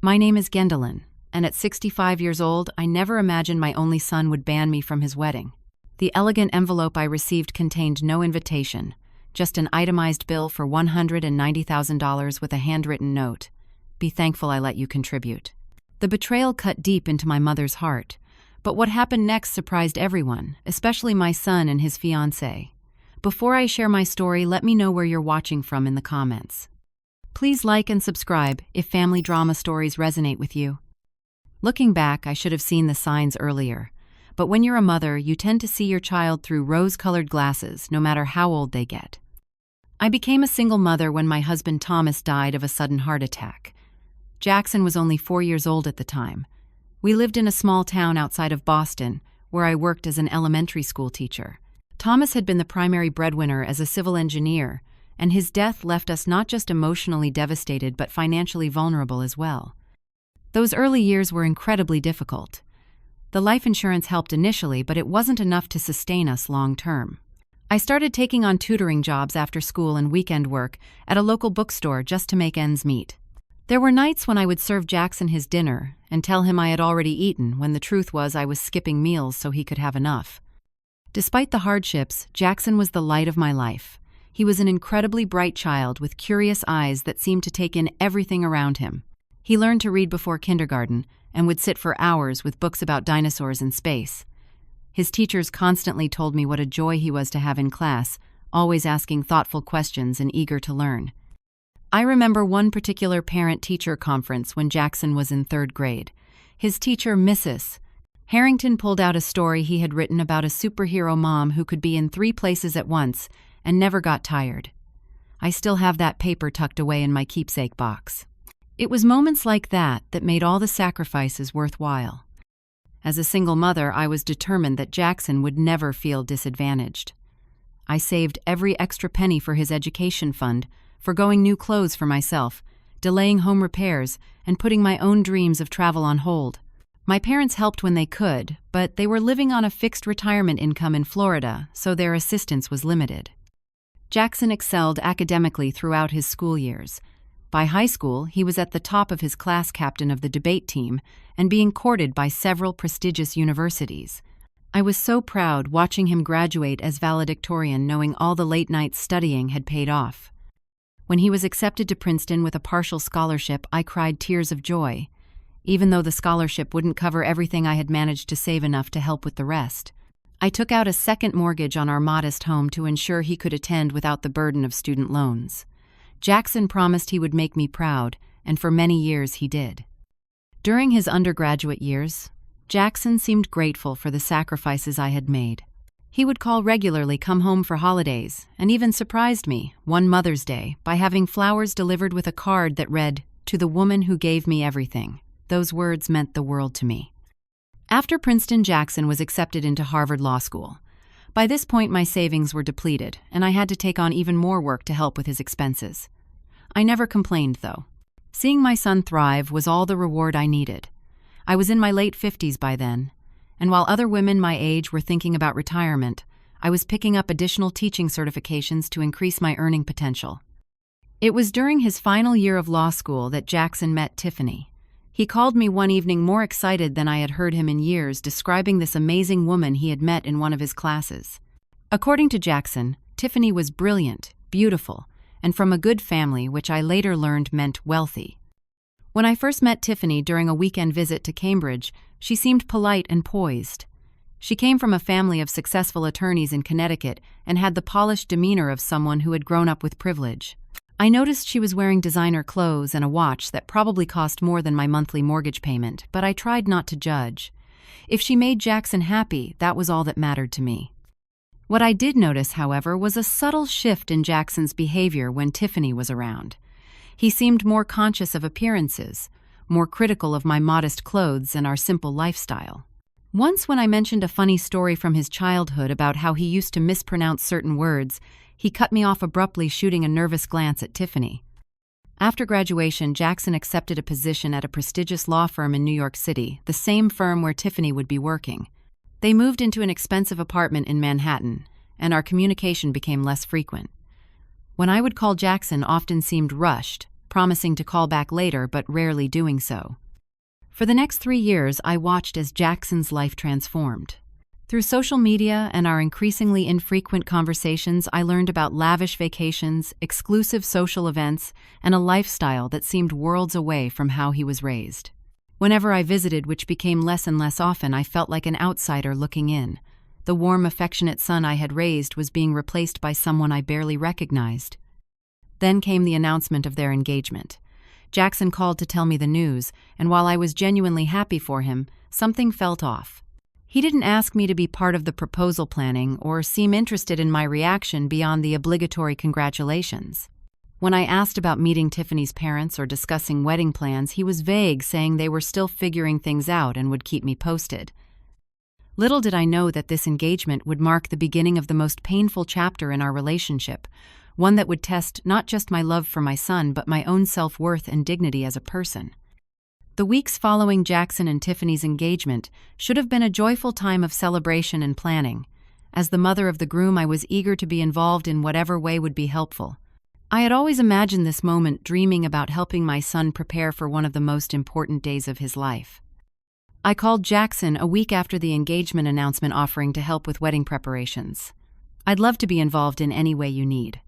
My name is Gwendolyn, and at 65 years old, I never imagined my only son would ban me from his wedding. The elegant envelope I received contained no invitation, just an itemized bill for $190,000 with a handwritten note. Be thankful I let you contribute. The betrayal cut deep into my mother's heart, but what happened next surprised everyone, especially my son and his fiancée. Before I share my story, let me know where you're watching from in the comments. Please like and subscribe if family drama stories resonate with you. Looking back, I should have seen the signs earlier. But when you're a mother, you tend to see your child through rose-colored glasses, no matter how old they get. I became a single mother when my husband Thomas died of a sudden heart attack. Jackson was only 4 years old at the time. We lived in a small town outside of Boston, where I worked as an elementary school teacher. Thomas had been the primary breadwinner as a civil engineer, and his death left us not just emotionally devastated but financially vulnerable as well. Those early years were incredibly difficult. The life insurance helped initially, but it wasn't enough to sustain us long term. I started taking on tutoring jobs after school and weekend work at a local bookstore just to make ends meet. There were nights when I would serve Jackson his dinner and tell him I had already eaten when the truth was I was skipping meals so he could have enough. Despite the hardships, Jackson was the light of my life. He was an incredibly bright child with curious eyes that seemed to take in everything around him. He learned to read before kindergarten and would sit for hours with books about dinosaurs and space. His teachers constantly told me what a joy he was to have in class, always asking thoughtful questions and eager to learn. I remember one particular parent-teacher conference when Jackson was in 3rd grade. His teacher, Mrs. Harrington, pulled out a story he had written about a superhero mom who could be in 3 places at once and never got tired. I still have that paper tucked away in my keepsake box. It was moments like that that made all the sacrifices worthwhile. As a single mother, I was determined that Jackson would never feel disadvantaged. I saved every extra penny for his education fund, forgoing new clothes for myself, delaying home repairs, and putting my own dreams of travel on hold. My parents helped when they could, but they were living on a fixed retirement income in Florida, so their assistance was limited. Jackson excelled academically throughout his school years. By high school, he was at the top of his class, captain of the debate team, and being courted by several prestigious universities. I was so proud watching him graduate as valedictorian, knowing all the late nights studying had paid off. When he was accepted to Princeton with a partial scholarship, I cried tears of joy, even though the scholarship wouldn't cover everything I had managed to save enough to help with the rest. I took out a second mortgage on our modest home to ensure he could attend without the burden of student loans. Jackson promised he would make me proud, and for many years he did. During his undergraduate years, Jackson seemed grateful for the sacrifices I had made. He would call regularly, come home for holidays, and even surprised me, one Mother's Day, by having flowers delivered with a card that read, "To the woman who gave me everything." Those words meant the world to me. After Princeton, Jackson was accepted into Harvard Law School. By this point, my savings were depleted, and I had to take on even more work to help with his expenses. I never complained, though. Seeing my son thrive was all the reward I needed. I was in my late 50s by then, and while other women my age were thinking about retirement, I was picking up additional teaching certifications to increase my earning potential. It was during his final year of law school that Jackson met Tiffany. He called me one evening more excited than I had heard him in years, describing this amazing woman he had met in one of his classes. According to Jackson, Tiffany was brilliant, beautiful, and from a good family, which I later learned meant wealthy. When I first met Tiffany during a weekend visit to Cambridge, she seemed polite and poised. She came from a family of successful attorneys in Connecticut and had the polished demeanor of someone who had grown up with privilege. I noticed she was wearing designer clothes and a watch that probably cost more than my monthly mortgage payment, but I tried not to judge. If she made Jackson happy, that was all that mattered to me. What I did notice, however, was a subtle shift in Jackson's behavior when Tiffany was around. He seemed more conscious of appearances, more critical of my modest clothes and our simple lifestyle. Once when I mentioned a funny story from his childhood about how he used to mispronounce certain words, he cut me off abruptly, shooting a nervous glance at Tiffany. After graduation, Jackson accepted a position at a prestigious law firm in New York City, the same firm where Tiffany would be working. They moved into an expensive apartment in Manhattan, and our communication became less frequent. When I would call, Jackson often seemed rushed, promising to call back later but rarely doing so. For the next 3 years, I watched as Jackson's life transformed. Through social media and our increasingly infrequent conversations, I learned about lavish vacations, exclusive social events, and a lifestyle that seemed worlds away from how he was raised. Whenever I visited, which became less and less often, I felt like an outsider looking in. The warm, affectionate son I had raised was being replaced by someone I barely recognized. Then came the announcement of their engagement. Jackson called to tell me the news, and while I was genuinely happy for him, something felt off. He didn't ask me to be part of the proposal planning or seem interested in my reaction beyond the obligatory congratulations. When I asked about meeting Tiffany's parents or discussing wedding plans, he was vague, saying they were still figuring things out and would keep me posted. Little did I know that this engagement would mark the beginning of the most painful chapter in our relationship, one that would test not just my love for my son, but my own self-worth and dignity as a person. The weeks following Jackson and Tiffany's engagement should have been a joyful time of celebration and planning. As the mother of the groom, I was eager to be involved in whatever way would be helpful. I had always imagined this moment, dreaming about helping my son prepare for one of the most important days of his life. I called Jackson a week after the engagement announcement, offering to help with wedding preparations. "I'd love to be involved in any way you need,"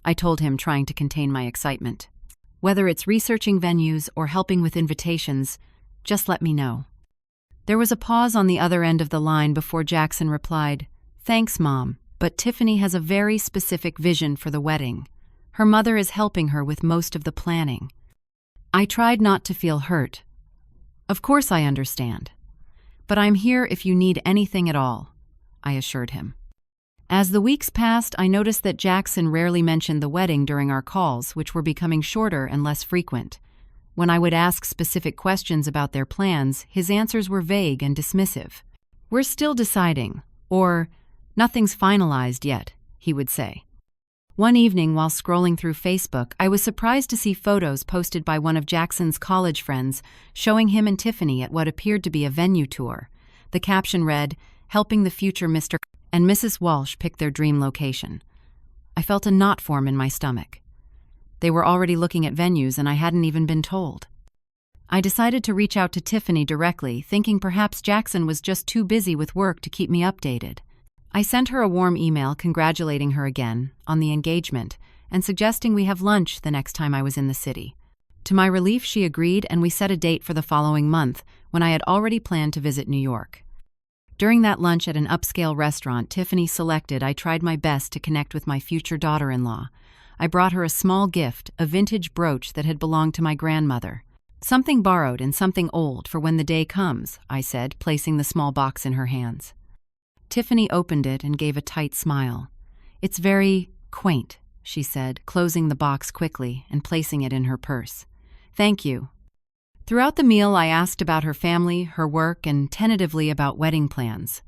I told him, trying to contain my excitement. "Whether it's researching venues or helping with invitations, just let me know." There was a pause on the other end of the line before Jackson replied, "Thanks, Mom, but Tiffany has a very specific vision for the wedding. Her mother is helping her with most of the planning." I tried not to feel hurt. "Of course I understand. But I'm here if you need anything at all," I assured him. As the weeks passed, I noticed that Jackson rarely mentioned the wedding during our calls, which were becoming shorter and less frequent. When I would ask specific questions about their plans, his answers were vague and dismissive. "We're still deciding," or "Nothing's finalized yet," he would say. One evening, while scrolling through Facebook, I was surprised to see photos posted by one of Jackson's college friends showing him and Tiffany at what appeared to be a venue tour. The caption read, "Helping the future Mr. and Mrs. Walsh pick their dream location." I felt a knot form in my stomach. They were already looking at venues and I hadn't even been told. I decided to reach out to Tiffany directly, thinking perhaps Jackson was just too busy with work to keep me updated. I sent her a warm email congratulating her again on the engagement and suggesting we have lunch the next time I was in the city. To my relief, she agreed, and we set a date for the following month, when I had already planned to visit New York. During that lunch at an upscale restaurant Tiffany selected, I tried my best to connect with my future daughter-in-law. I brought her a small gift, a vintage brooch that had belonged to my grandmother. "Something borrowed and something old for when the day comes," I said, placing the small box in her hands. Tiffany opened it and gave a tight smile. "It's very quaint," she said, closing the box quickly and placing it in her purse. "Thank you." Throughout the meal, I asked about her family, her work, and tentatively about wedding plans.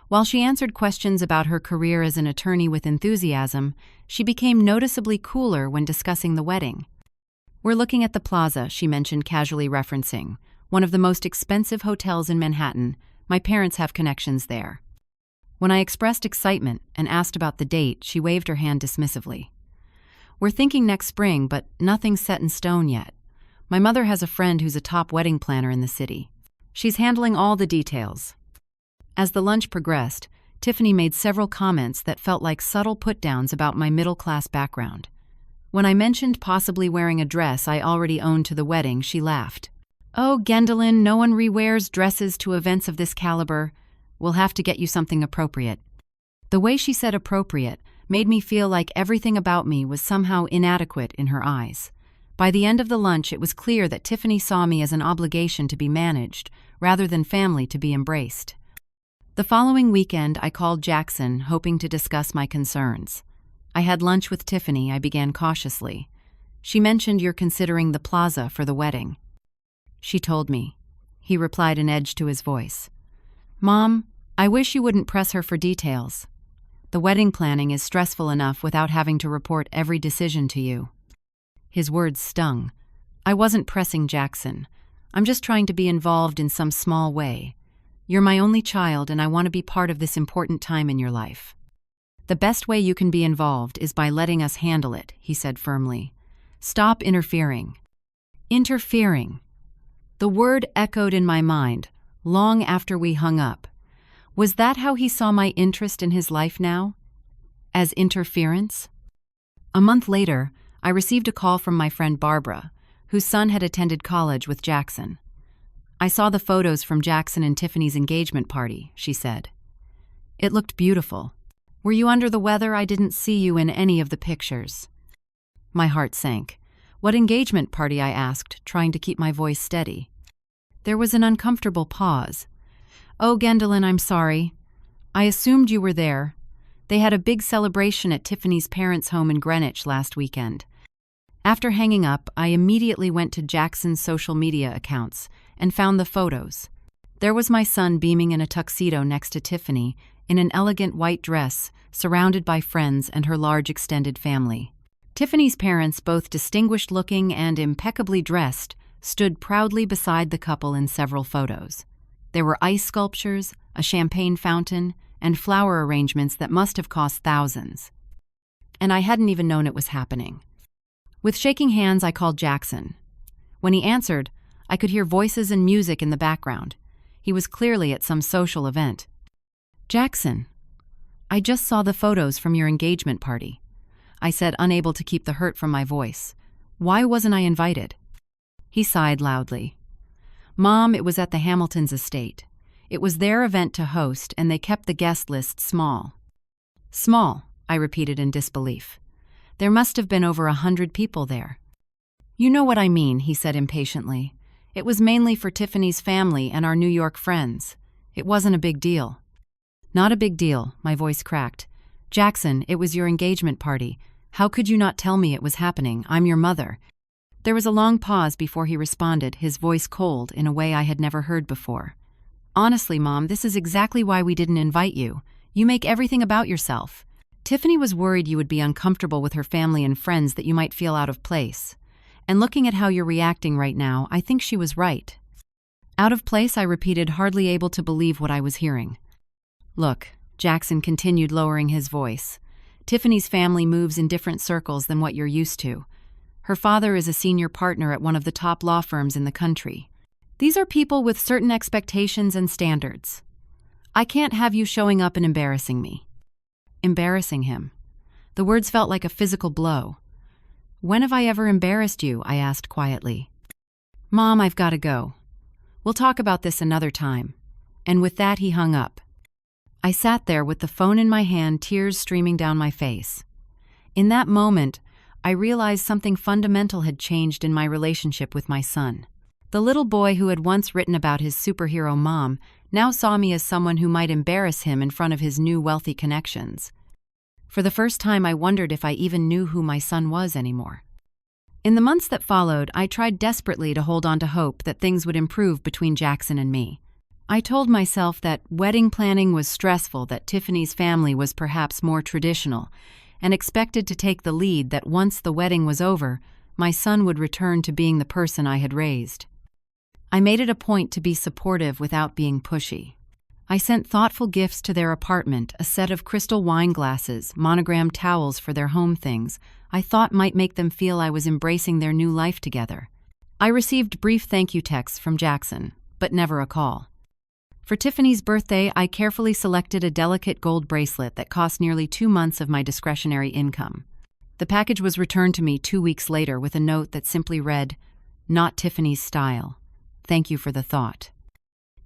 While she answered questions about her career as an attorney with enthusiasm, she became noticeably cooler when discussing the wedding. "We're looking at the Plaza," she mentioned, casually referencing, "one of the most expensive hotels in Manhattan. My parents have connections there." When I expressed excitement and asked about the date, she waved her hand dismissively. "We're thinking next spring, but nothing's set in stone yet. My mother has a friend who's a top wedding planner in the city. She's handling all the details." As the lunch progressed, Tiffany made several comments that felt like subtle put-downs about my middle-class background. When I mentioned possibly wearing a dress I already owned to the wedding, she laughed. "Oh, Gwendolyn, no one rewears dresses to events of this caliber. We'll have to get you something appropriate." The way she said appropriate made me feel like everything about me was somehow inadequate in her eyes. By the end of the lunch, it was clear that Tiffany saw me as an obligation to be managed, rather than family to be embraced. The following weekend, I called Jackson, hoping to discuss my concerns. I had lunch with Tiffany, I began cautiously. "She mentioned you're considering the Plaza for the wedding." "She told me," he replied, an edge to his voice. "Mom, I wish you wouldn't press her for details. The wedding planning is stressful enough without having to report every decision to you." His words stung. I wasn't pressing Jackson. I'm just trying to be involved in some small way. You're my only child, and I want to be part of this important time in your life. "The best way you can be involved is by letting us handle it," he said firmly. Stop interfering. Interfering. The word echoed in my mind, long after we hung up. Was that how he saw my interest in his life now? As interference? A month later, I received a call from my friend Barbara, whose son had attended college with Jackson. I saw the photos from Jackson and Tiffany's engagement party, she said. It looked beautiful. Were you under the weather? I didn't see you in any of the pictures. My heart sank. What engagement party? I asked, trying to keep my voice steady. There was an uncomfortable pause. Oh, Gwendolyn, I'm sorry. I assumed you were there. They had a big celebration at Tiffany's parents' home in Greenwich last weekend. After hanging up, I immediately went to Jackson's social media accounts and found the photos. There was my son beaming in a tuxedo next to Tiffany, in an elegant white dress, surrounded by friends and her large extended family. Tiffany's parents, both distinguished-looking and impeccably dressed, stood proudly beside the couple in several photos. There were ice sculptures, a champagne fountain, and flower arrangements that must have cost thousands. And I hadn't even known it was happening. With shaking hands, I called Jackson. When he answered, I could hear voices and music in the background. He was clearly at some social event. Jackson, I just saw the photos from your engagement party, I said, unable to keep the hurt from my voice. Why wasn't I invited? He sighed loudly. Mom, it was at the Hamiltons' estate. It was their event to host, and they kept the guest list small. Small, I repeated in disbelief. There must have been over 100 people there. You know what I mean, he said impatiently. It was mainly for Tiffany's family and our New York friends. It wasn't a big deal. Not a big deal, my voice cracked. Jackson, it was your engagement party. How could you not tell me it was happening? I'm your mother. There was a long pause before he responded, his voice cold in a way I had never heard before. Honestly, Mom, this is exactly why we didn't invite you. You make everything about yourself. Tiffany was worried you would be uncomfortable with her family and friends, that you might feel out of place. And looking at how you're reacting right now, I think she was right. Out of place, I repeated, hardly able to believe what I was hearing. Look, Jackson continued, lowering his voice. Tiffany's family moves in different circles than what you're used to. Her father is a senior partner at one of the top law firms in the country. These are people with certain expectations and standards. I can't have you showing up and embarrassing me. Embarrassing him. The words felt like a physical blow. When have I ever embarrassed you? I asked quietly. Mom, I've got to go. We'll talk about this another time. And with that, he hung up. I sat there with the phone in my hand, tears streaming down my face. In that moment, I realized something fundamental had changed in my relationship with my son. The little boy who had once written about his superhero mom now saw me as someone who might embarrass him in front of his new wealthy connections. For the first time, I wondered if I even knew who my son was anymore. In the months that followed, I tried desperately to hold on to hope that things would improve between Jackson and me. I told myself that wedding planning was stressful, that Tiffany's family was perhaps more traditional, and expected to take the lead, that once the wedding was over, my son would return to being the person I had raised. I made it a point to be supportive without being pushy. I sent thoughtful gifts to their apartment, a set of crystal wine glasses, monogrammed towels for their home things I thought might make them feel I was embracing their new life together. I received brief thank you texts from Jackson, but never a call. For Tiffany's birthday, I carefully selected a delicate gold bracelet that cost nearly 2 months of my discretionary income. The package was returned to me 2 weeks later with a note that simply read, "Not Tiffany's style. Thank you for the thought."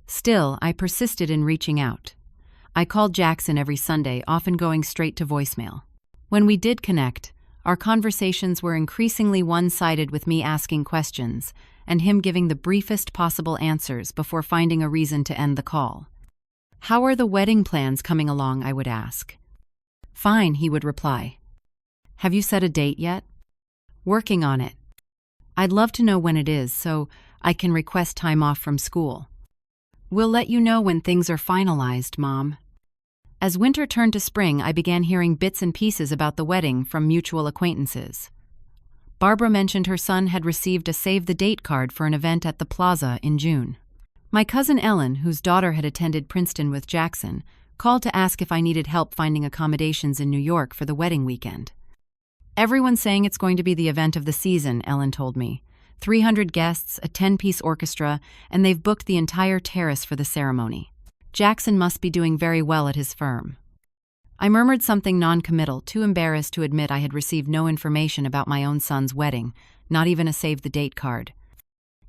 Still, I persisted in reaching out. I called Jackson every Sunday, often going straight to voicemail. When we did connect, our conversations were increasingly one-sided, with me asking questions and him giving the briefest possible answers before finding a reason to end the call. "How are the wedding plans coming along?" I would ask. "Fine," he would reply. "Have you set a date yet?" "Working on it. I'd love to know when it is so I can request time off from school." "We'll let you know when things are finalized, Mom." As winter turned to spring, I began hearing bits and pieces about the wedding from mutual acquaintances. Barbara mentioned her son had received a save-the-date card for an event at the Plaza in June. My cousin Ellen, whose daughter had attended Princeton with Jackson, called to ask if I needed help finding accommodations in New York for the wedding weekend. Everyone's saying it's going to be the event of the season, Ellen told me. 300 guests, a 10-piece orchestra, and they've booked the entire terrace for the ceremony. Jackson must be doing very well at his firm. I murmured something non-committal, too embarrassed to admit I had received no information about my own son's wedding, not even a save-the-date card.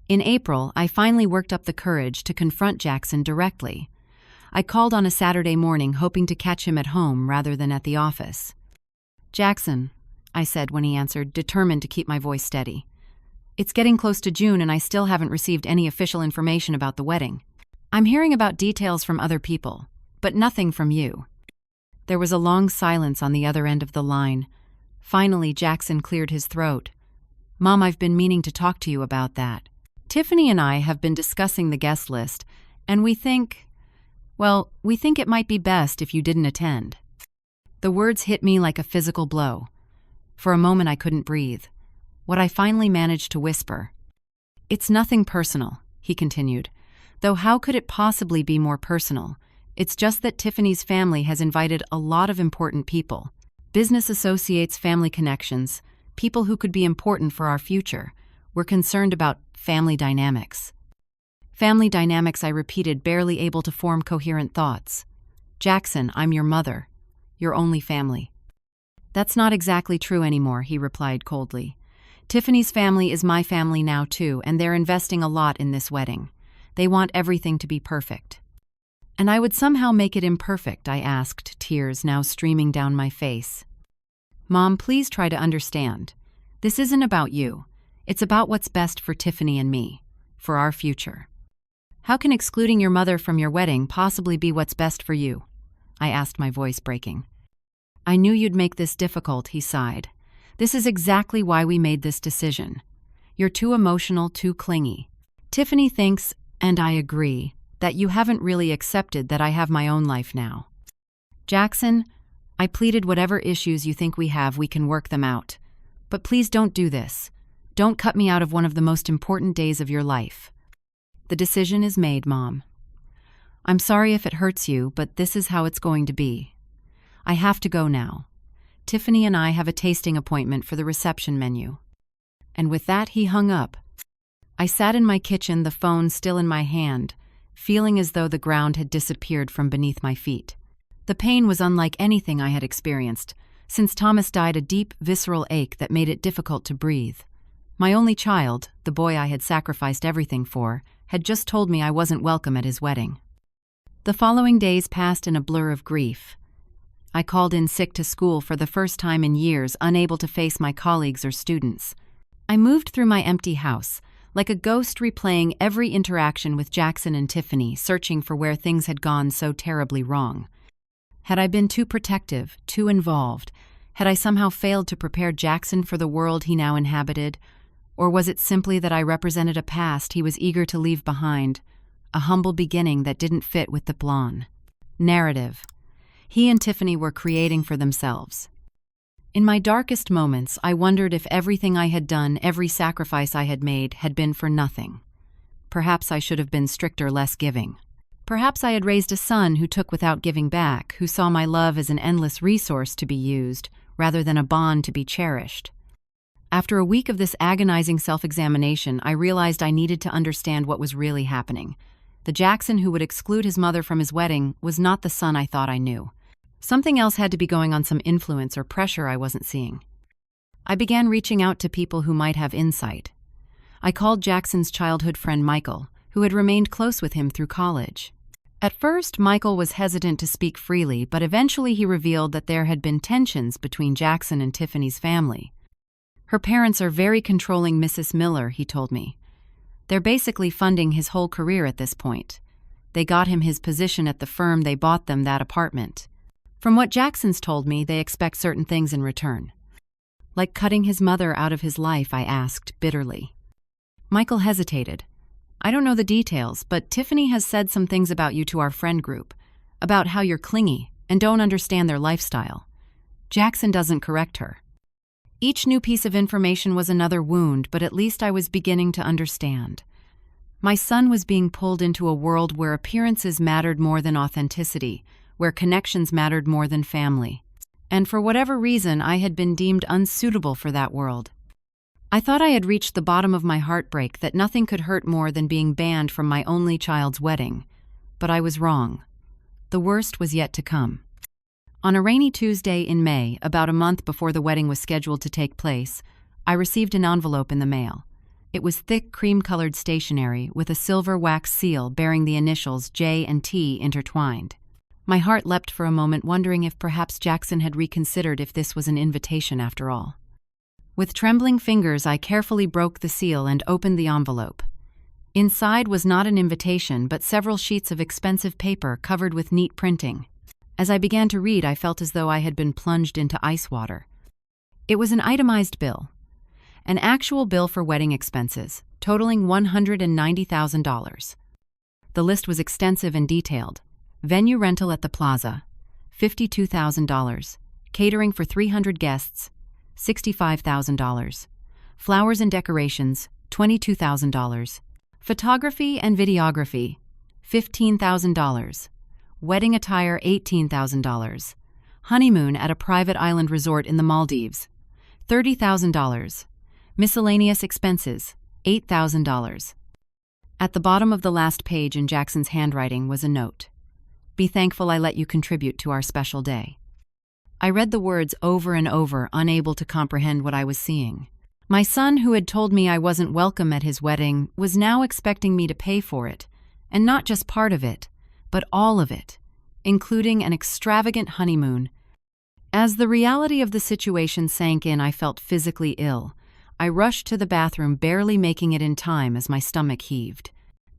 In April, I finally worked up the courage to confront Jackson directly. I called on a Saturday morning hoping to catch him at home rather than at the office. "Jackson," I said when he answered, determined to keep my voice steady. "It's getting close to June and I still haven't received any official information about the wedding. I'm hearing about details from other people, but nothing from you." There was a long silence on the other end of the line. Finally, Jackson cleared his throat. "Mom, I've been meaning to talk to you about that. Tiffany and I have been discussing the guest list, and we think it might be best if you didn't attend." The words hit me like a physical blow. For a moment I couldn't breathe. What I finally managed to whisper. "It's nothing personal," he continued. "Though how could it possibly be more personal? It's just that Tiffany's family has invited a lot of important people. Business associates, family connections, people who could be important for our future. We're concerned about family dynamics." "Family dynamics," I repeated, barely able to form coherent thoughts. "Jackson, I'm your mother. Your only family." "That's not exactly true anymore," he replied coldly. "Tiffany's family is my family now too, and they're investing a lot in this wedding. They want everything to be perfect." "And I would somehow make it imperfect?" I asked, tears now streaming down my face. "Mom, please try to understand. This isn't about you. It's about what's best for Tiffany and me, for our future." "How can excluding your mother from your wedding possibly be what's best for you?" I asked, my voice breaking. "I knew you'd make this difficult," he sighed. "This is exactly why we made this decision. You're too emotional, too clingy. Tiffany thinks, and I agree, that you haven't really accepted that I have my own life now. Jackson, I pleaded, whatever issues you think we have, we can work them out. But please don't do this. Don't cut me out of one of the most important days of your life. The decision is made, Mom. I'm sorry if it hurts you, but this is how it's going to be. I have to go now. Tiffany and I have a tasting appointment for the reception menu." And with that, he hung up. I sat in my kitchen, the phone still in my hand, feeling as though the ground had disappeared from beneath my feet. The pain was unlike anything I had experienced. Since Thomas died, a deep, visceral ache that made it difficult to breathe. My only child, the boy I had sacrificed everything for, had just told me I wasn't welcome at his wedding. The following days passed in a blur of grief. I called in sick to school for the first time in years, unable to face my colleagues or students. I moved through my empty house, like a ghost replaying every interaction with Jackson and Tiffany, searching for where things had gone so terribly wrong. Had I been too protective, too involved? Had I somehow failed to prepare Jackson for the world he now inhabited? Or was it simply that I represented a past he was eager to leave behind, a humble beginning that didn't fit with the plan? Narrative he and Tiffany were creating for themselves. In my darkest moments, I wondered if everything I had done, every sacrifice I had made, had been for nothing. Perhaps I should have been stricter, less giving. Perhaps I had raised a son who took without giving back, who saw my love as an endless resource to be used, rather than a bond to be cherished. After a week of this agonizing self-examination, I realized I needed to understand what was really happening. The Jackson who would exclude his mother from his wedding was not the son I thought I knew. Something else had to be going on, some influence or pressure I wasn't seeing. I began reaching out to people who might have insight. I called Jackson's childhood friend Michael, who had remained close with him through college. At first, Michael was hesitant to speak freely, but eventually he revealed that there had been tensions between Jackson and Tiffany's family. "Her parents are very controlling, Mrs. Miller," he told me. "They're basically funding his whole career at this point. They got him his position at the firm, they bought them that apartment. From what Jackson's told me, they expect certain things in return." "Like cutting his mother out of his life?" I asked bitterly. Michael hesitated. "I don't know the details, but Tiffany has said some things about you to our friend group, about how you're clingy and don't understand their lifestyle. Jackson doesn't correct her." Each new piece of information was another wound, but at least I was beginning to understand. My son was being pulled into a world where appearances mattered more than authenticity, where connections mattered more than family. and for whatever reason I had been deemed unsuitable for that world. I thought I had reached the bottom of my heartbreak, that nothing could hurt more than being banned from my only child's wedding. But I was wrong. The worst was yet to come. On a rainy Tuesday in May, about a month before the wedding was scheduled to take place, I received an envelope in the mail. It was thick, cream-colored stationery with a silver wax seal bearing the initials J and T intertwined. My heart leapt for a moment, wondering if perhaps Jackson had reconsidered if this was an invitation after all. With trembling fingers, I carefully broke the seal and opened the envelope. Inside was not an invitation, but several sheets of expensive paper covered with neat printing. As I began to read, I felt as though I had been plunged into ice water. It was an itemized bill. An actual bill for wedding expenses, totaling $190,000. The list was extensive and detailed. Venue rental at the plaza, $52,000. Catering for 300 guests, $65,000. Flowers and decorations, $22,000. Photography and videography, $15,000. Wedding attire, $18,000. Honeymoon at a private island resort in the Maldives, $30,000. Miscellaneous expenses, $8,000. At the bottom of the last page in Jackson's handwriting was a note. Be thankful I let you contribute to our special day. I read the words over and over, unable to comprehend what I was seeing. My son, who had told me I wasn't welcome at his wedding, was now expecting me to pay for it, and not just part of it, but all of it, including an extravagant honeymoon. As the reality of the situation sank in, I felt physically ill. I rushed to the bathroom, barely making it in time as my stomach heaved.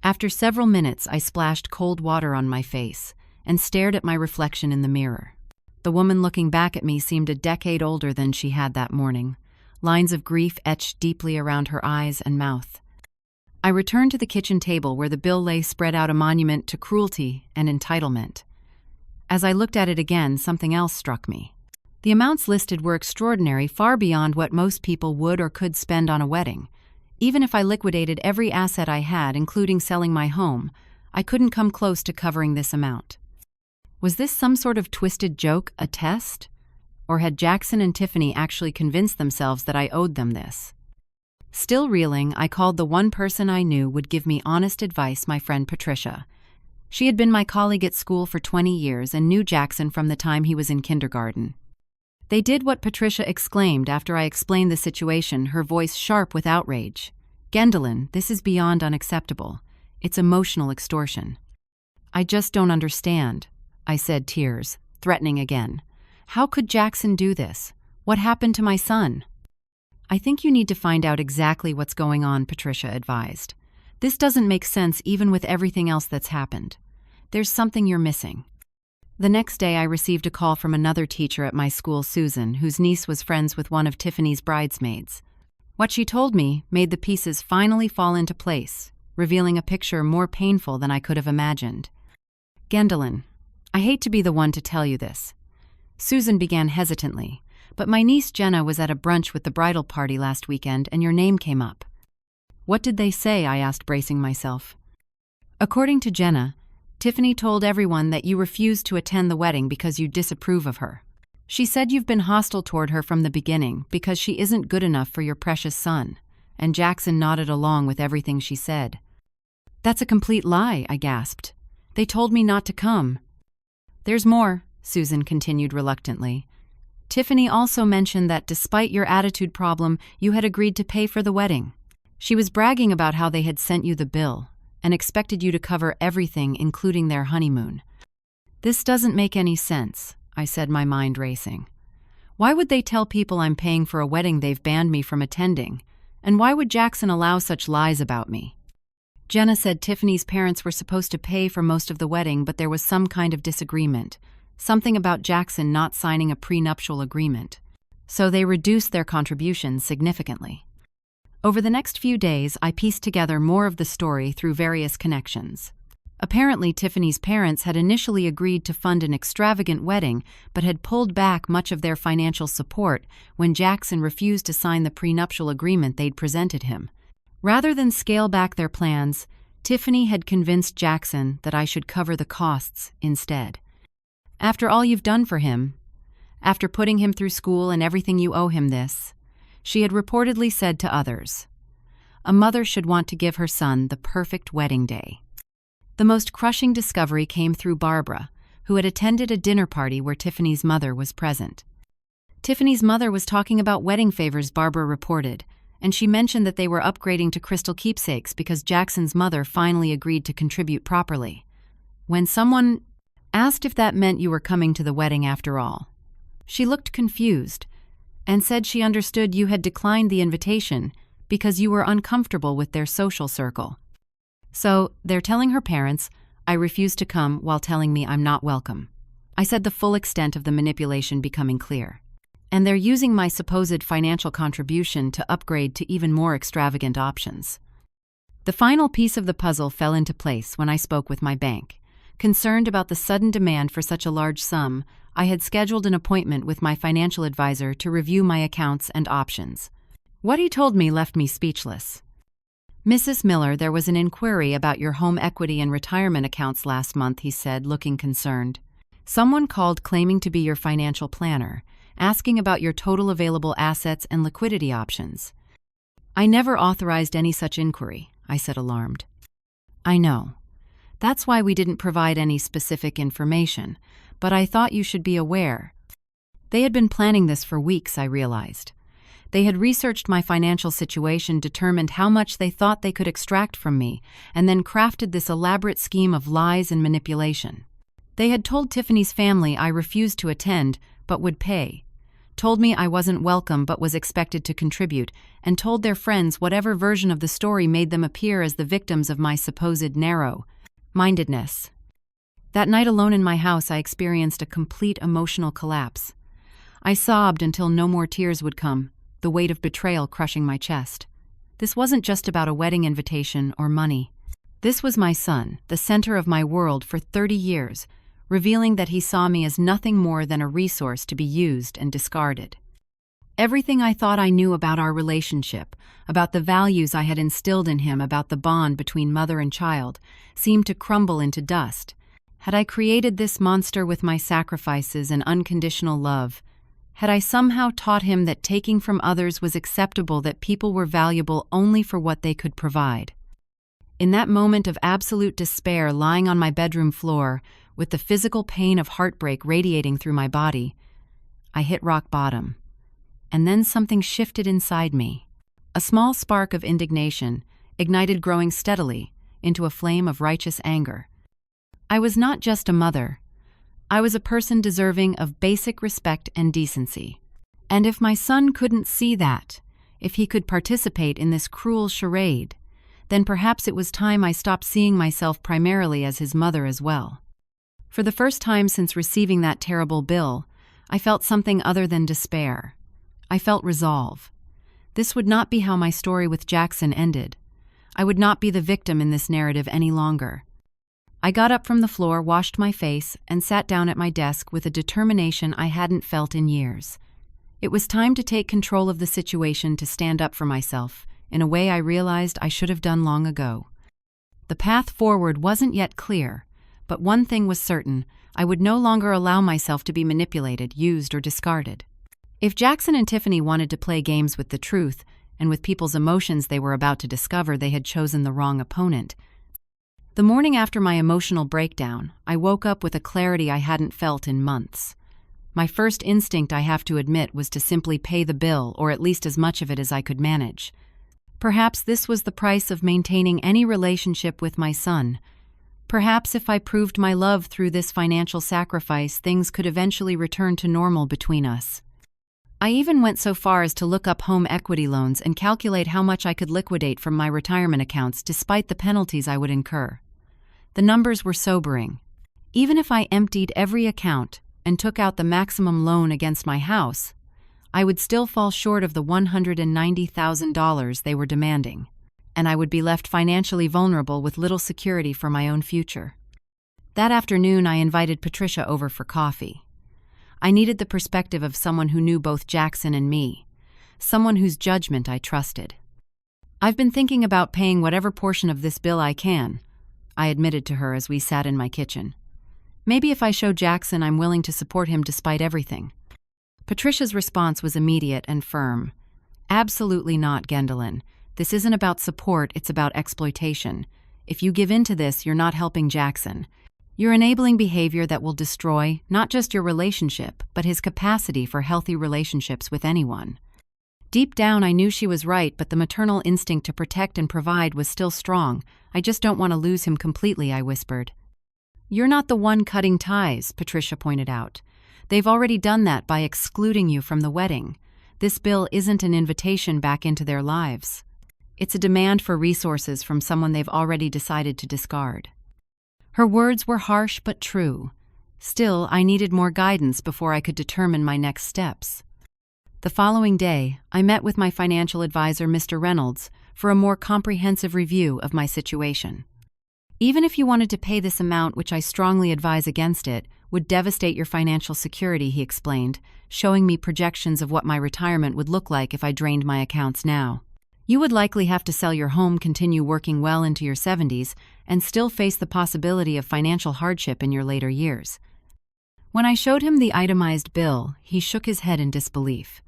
After several minutes, I splashed cold water on my face and stared at my reflection in the mirror. The woman looking back at me seemed a decade older than she had that morning, lines of grief etched deeply around her eyes and mouth. I returned to the kitchen table where the bill lay spread out, a monument to cruelty and entitlement. As I looked at it again, something else struck me. The amounts listed were extraordinary, far beyond what most people would or could spend on a wedding. Even if I liquidated every asset I had, including selling my home, I couldn't come close to covering this amount. Was this some sort of twisted joke, a test? Or had Jackson and Tiffany actually convinced themselves that I owed them this? Still reeling, I called the one person I knew would give me honest advice, my friend Patricia. She had been my colleague at school for 20 years and knew Jackson from the time he was in kindergarten. They did what Patricia exclaimed after I explained the situation, her voice sharp with outrage. "Gwendolyn, this is beyond unacceptable. It's emotional extortion." "I just don't understand," I said, tears threatening again. "How could Jackson do this? What happened to my son?" "I think you need to find out exactly what's going on," Patricia advised. "This doesn't make sense even with everything else that's happened. There's something you're missing." The next day, I received a call from another teacher at my school, Susan, whose niece was friends with one of Tiffany's bridesmaids. What she told me made the pieces finally fall into place, revealing a picture more painful than I could have imagined. "Gwendolyn, I hate to be the one to tell you this." Susan began hesitantly, "but my niece Jenna was at a brunch with the bridal party last weekend and your name came up." "What did they say?" I asked, bracing myself. "According to Jenna, Tiffany told everyone that you refused to attend the wedding because you disapprove of her. She said you've been hostile toward her from the beginning because she isn't good enough for your precious son," and Jackson nodded along with everything she said. "That's a complete lie," I gasped. "They told me not to come." "There's more," Susan continued reluctantly. "Tiffany also mentioned that despite your attitude problem, you had agreed to pay for the wedding. She was bragging about how they had sent you the bill and expected you to cover everything, including their honeymoon." "This doesn't make any sense," I said, my mind racing. "Why would they tell people I'm paying for a wedding they've banned me from attending? And why would Jackson allow such lies about me?" Jenna said Tiffany's parents were supposed to pay for most of the wedding, but there was some kind of disagreement. Something about Jackson not signing a prenuptial agreement. So they reduced their contributions significantly. Over the next few days, I pieced together more of the story through various connections. Apparently, Tiffany's parents had initially agreed to fund an extravagant wedding, but had pulled back much of their financial support when Jackson refused to sign the prenuptial agreement they'd presented him. Rather than scale back their plans, Tiffany had convinced Jackson that I should cover the costs instead. "After all you've done for him, After putting him through school and everything, you owe him this," she had reportedly said to others. A mother should want to give her son the perfect wedding day. The most crushing discovery came through Barbara, who had attended a dinner party where Tiffany's mother was present. Tiffany's mother was talking about wedding favors, Barbara reported, and she mentioned that they were upgrading to crystal keepsakes because Jackson's mother finally agreed to contribute properly. When someone asked if that meant you were coming to the wedding after all, she looked confused and said she understood you had declined the invitation because you were uncomfortable with their social circle. So, they're telling her parents, "I refuse to come," while telling me I'm not welcome. I said, the full extent of the manipulation becoming clear. And they're using my supposed financial contribution to upgrade to even more extravagant options. The final piece of the puzzle fell into place when I spoke with my bank. Concerned about the sudden demand for such a large sum, I had scheduled an appointment with my financial advisor to review my accounts and options. What he told me left me speechless. "Mrs. Miller, there was an inquiry about your home equity and retirement accounts last month," he said, looking concerned. "Someone called claiming to be your financial planner, asking about your total available assets and liquidity options." "I never authorized any such inquiry," I said, alarmed. "I know. That's why we didn't provide any specific information, but I thought you should be aware." They had been planning this for weeks, I realized. They had researched my financial situation, determined how much they thought they could extract from me, and then crafted this elaborate scheme of lies and manipulation. They had told Tiffany's family I refused to attend, but would pay, told me I wasn't welcome but was expected to contribute, and told their friends whatever version of the story made them appear as the victims of my supposed narrow-mindedness. That night alone in my house, I experienced a complete emotional collapse. I sobbed until no more tears would come, the weight of betrayal crushing my chest. This wasn't just about a wedding invitation or money. This was my son, the center of my world for 30 years, revealing that he saw me as nothing more than a resource to be used and discarded. Everything I thought I knew about our relationship, about the values I had instilled in him, about the bond between mother and child, seemed to crumble into dust. Had I created this monster with my sacrifices and unconditional love? Had I somehow taught him that taking from others was acceptable, that people were valuable only for what they could provide? In that moment of absolute despair, lying on my bedroom floor, with the physical pain of heartbreak radiating through my body, I hit rock bottom. And then something shifted inside me. A small spark of indignation ignited, growing steadily into a flame of righteous anger. I was not just a mother. I was a person deserving of basic respect and decency. And if my son couldn't see that, if he could participate in this cruel charade, then perhaps it was time I stopped seeing myself primarily as his mother as well. For the first time since receiving that terrible bill, I felt something other than despair. I felt resolve. This would not be how my story with Jackson ended. I would not be the victim in this narrative any longer. I got up from the floor, washed my face, and sat down at my desk with a determination I hadn't felt in years. It was time to take control of the situation, to stand up for myself, in a way I realized I should have done long ago. The path forward wasn't yet clear, but one thing was certain: I would no longer allow myself to be manipulated, used, or discarded. If Jackson and Tiffany wanted to play games with the truth and with people's emotions they were about to discover, they had chosen the wrong opponent. The morning after my emotional breakdown, I woke up with a clarity I hadn't felt in months. My first instinct, I have to admit, was to simply pay the bill, or at least as much of it as I could manage. Perhaps this was the price of maintaining any relationship with my son. Perhaps if I proved my love through this financial sacrifice, things could eventually return to normal between us. I even went so far as to look up home equity loans and calculate how much I could liquidate from my retirement accounts despite the penalties I would incur. The numbers were sobering. Even if I emptied every account and took out the maximum loan against my house, I would still fall short of the $190,000 they were demanding, and I would be left financially vulnerable with little security for my own future. That afternoon, I invited Patricia over for coffee. I needed the perspective of someone who knew both Jackson and me, someone whose judgment I trusted. "I've been thinking about paying whatever portion of this bill I can," I admitted to her as we sat in my kitchen. "Maybe if I show Jackson I'm willing to support him despite everything." Patricia's response was immediate and firm. "Absolutely not, Gwendolyn. This isn't about support, it's about exploitation. If you give in to this, you're not helping Jackson. You're enabling behavior that will destroy not just your relationship, but his capacity for healthy relationships with anyone." Deep down, I knew she was right, but the maternal instinct to protect and provide was still strong. "I just don't want to lose him completely," I whispered. "You're not the one cutting ties," Patricia pointed out. "They've already done that by excluding you from the wedding. This bill isn't an invitation back into their lives. It's a demand for resources from someone they've already decided to discard." Her words were harsh but true. Still, I needed more guidance before I could determine my next steps. The following day, I met with my financial advisor, Mr. Reynolds, for a more comprehensive review of my situation. "Even if you wanted to pay this amount, which I strongly advise against it, would devastate your financial security," he explained, showing me projections of what my retirement would look like if I drained my accounts now. "You would likely have to sell your home, continue working well into your 70s, and still face the possibility of financial hardship in your later years." When I showed him the itemized bill, he shook his head in disbelief.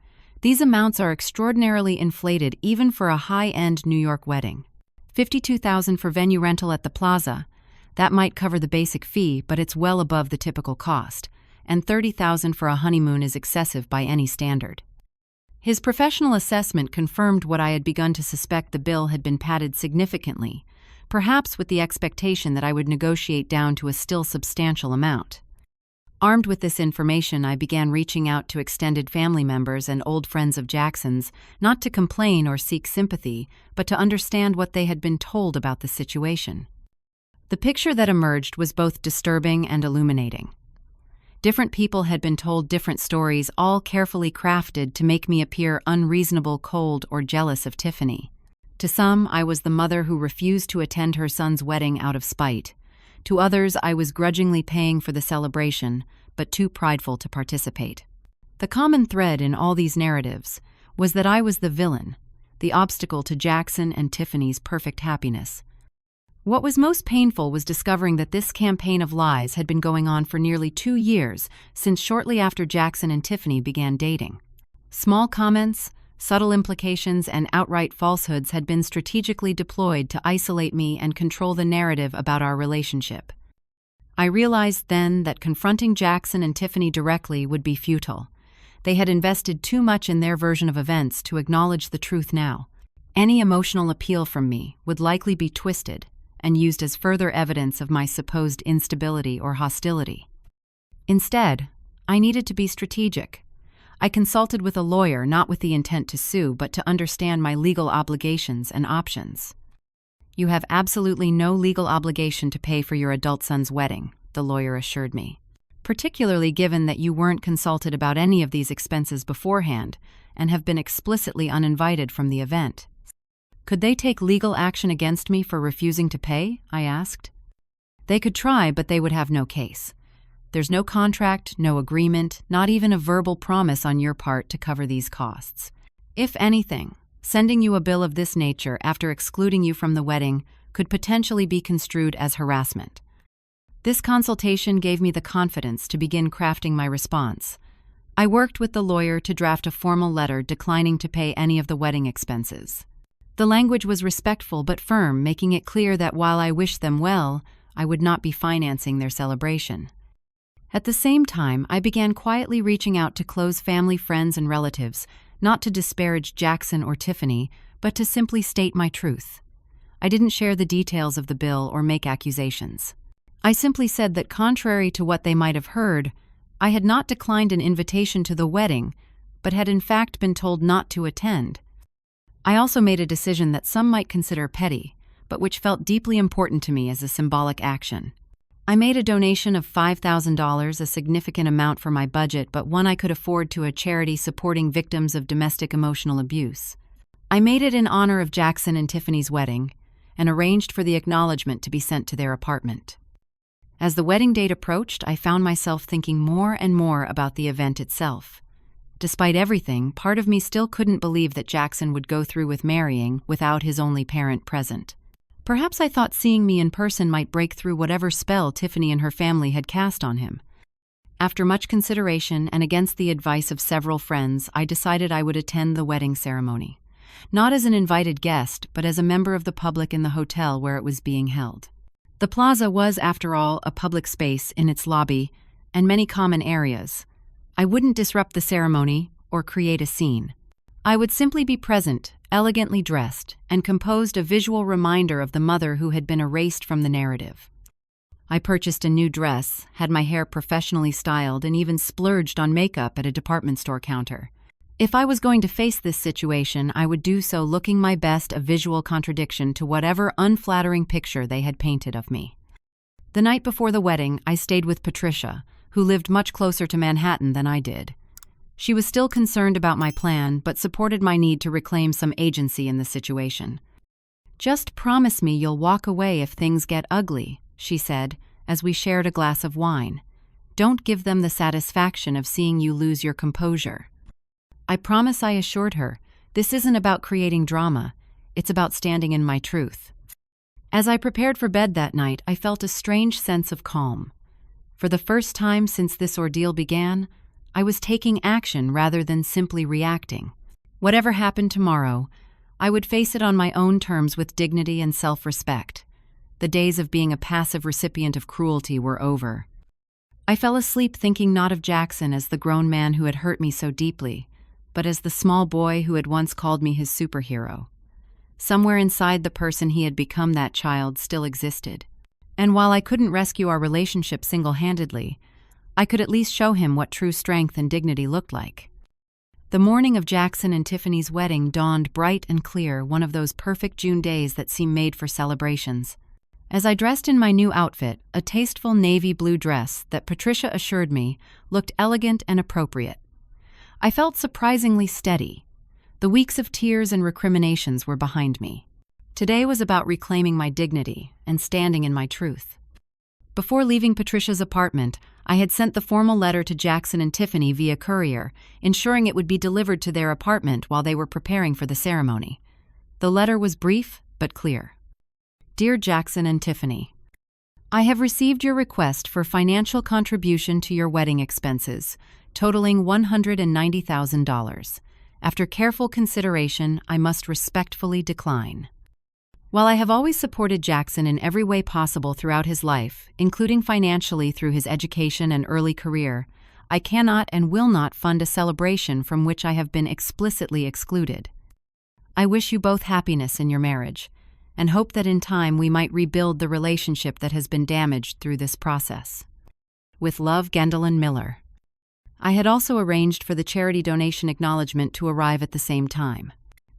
"These amounts are extraordinarily inflated even for a high-end New York wedding. $52,000 for venue rental at the plaza. That might cover the basic fee, but it's well above the typical cost. And $30,000 for a honeymoon is excessive by any standard." His professional assessment confirmed what I had begun to suspect: the bill had been padded significantly, perhaps with the expectation that I would negotiate down to a still substantial amount. Armed with this information, I began reaching out to extended family members and old friends of Jackson's, not to complain or seek sympathy, but to understand what they had been told about the situation. The picture that emerged was both disturbing and illuminating. Different people had been told different stories, all carefully crafted to make me appear unreasonable, cold, or jealous of Tiffany. To some, I was the mother who refused to attend her son's wedding out of spite. To others, I was grudgingly paying for the celebration, but too prideful to participate. The common thread in all these narratives was that I was the villain, the obstacle to Jackson and Tiffany's perfect happiness. What was most painful was discovering that this campaign of lies had been going on for nearly 2 years, since shortly after Jackson and Tiffany began dating. Small comments, subtle implications, and outright falsehoods had been strategically deployed to isolate me and control the narrative about our relationship. I realized then that confronting Jackson and Tiffany directly would be futile. They had invested too much in their version of events to acknowledge the truth now. Any emotional appeal from me would likely be twisted and used as further evidence of my supposed instability or hostility. Instead, I needed to be strategic. I consulted with a lawyer, not with the intent to sue, but to understand my legal obligations and options. "You have absolutely no legal obligation to pay for your adult son's wedding," the lawyer assured me, "particularly given that you weren't consulted about any of these expenses beforehand and have been explicitly uninvited from the event." "Could they take legal action against me for refusing to pay?" I asked. "They could try, but they would have no case. There's no contract, no agreement, not even a verbal promise on your part to cover these costs. If anything, sending you a bill of this nature after excluding you from the wedding could potentially be construed as harassment." This consultation gave me the confidence to begin crafting my response. I worked with the lawyer to draft a formal letter declining to pay any of the wedding expenses. The language was respectful but firm, making it clear that while I wished them well, I would not be financing their celebration. At the same time, I began quietly reaching out to close family, friends, and relatives, not to disparage Jackson or Tiffany, but to simply state my truth. I didn't share the details of the bill or make accusations. I simply said that contrary to what they might have heard, I had not declined an invitation to the wedding, but had in fact been told not to attend. I also made a decision that some might consider petty, but which felt deeply important to me as a symbolic action. I made a donation of $5,000, a significant amount for my budget, but one I could afford, to a charity supporting victims of domestic emotional abuse. I made it in honor of Jackson and Tiffany's wedding, and arranged for the acknowledgement to be sent to their apartment. As the wedding date approached, I found myself thinking more and more about the event itself. Despite everything, part of me still couldn't believe that Jackson would go through with marrying without his only parent present. Perhaps I thought seeing me in person might break through whatever spell Tiffany and her family had cast on him. After much consideration and against the advice of several friends, I decided I would attend the wedding ceremony. Not as an invited guest, but as a member of the public in the hotel where it was being held. The plaza was, after all, a public space in its lobby and many common areas. I wouldn't disrupt the ceremony or create a scene. I would simply be present, elegantly dressed, and composed a visual reminder of the mother who had been erased from the narrative. I purchased a new dress, had my hair professionally styled, and even splurged on makeup at a department store counter. If I was going to face this situation, I would do so looking my best, a visual contradiction to whatever unflattering picture they had painted of me. The night before the wedding, I stayed with Patricia, who lived much closer to Manhattan than I did. She was still concerned about my plan, but supported my need to reclaim some agency in the situation. "Just promise me you'll walk away if things get ugly," she said, as we shared a glass of wine. "Don't give them the satisfaction of seeing you lose your composure." I promise, I assured her. This isn't about creating drama, it's about standing in my truth. As I prepared for bed that night, I felt a strange sense of calm. For the first time since this ordeal began, I was taking action rather than simply reacting. Whatever happened tomorrow, I would face it on my own terms with dignity and self-respect. The days of being a passive recipient of cruelty were over. I fell asleep thinking not of Jackson as the grown man who had hurt me so deeply, but as the small boy who had once called me his superhero. Somewhere inside the person he had become, that child still existed. And while I couldn't rescue our relationship single-handedly, I could at least show him what true strength and dignity looked like. The morning of Jackson and Tiffany's wedding dawned bright and clear, one of those perfect June days that seem made for celebrations. As I dressed in my new outfit, a tasteful navy blue dress that Patricia assured me looked elegant and appropriate, I felt surprisingly steady. The weeks of tears and recriminations were behind me. Today was about reclaiming my dignity and standing in my truth. Before leaving Patricia's apartment, I had sent the formal letter to Jackson and Tiffany via courier, ensuring it would be delivered to their apartment while they were preparing for the ceremony. The letter was brief but clear. Dear Jackson and Tiffany, I have received your request for financial contribution to your wedding expenses, totaling $190,000. After careful consideration, I must respectfully decline. While I have always supported Jackson in every way possible throughout his life, including financially through his education and early career, I cannot and will not fund a celebration from which I have been explicitly excluded. I wish you both happiness in your marriage, and hope that in time we might rebuild the relationship that has been damaged through this process. With love, Gwendolyn Miller. I had also arranged for the charity donation acknowledgement to arrive at the same time.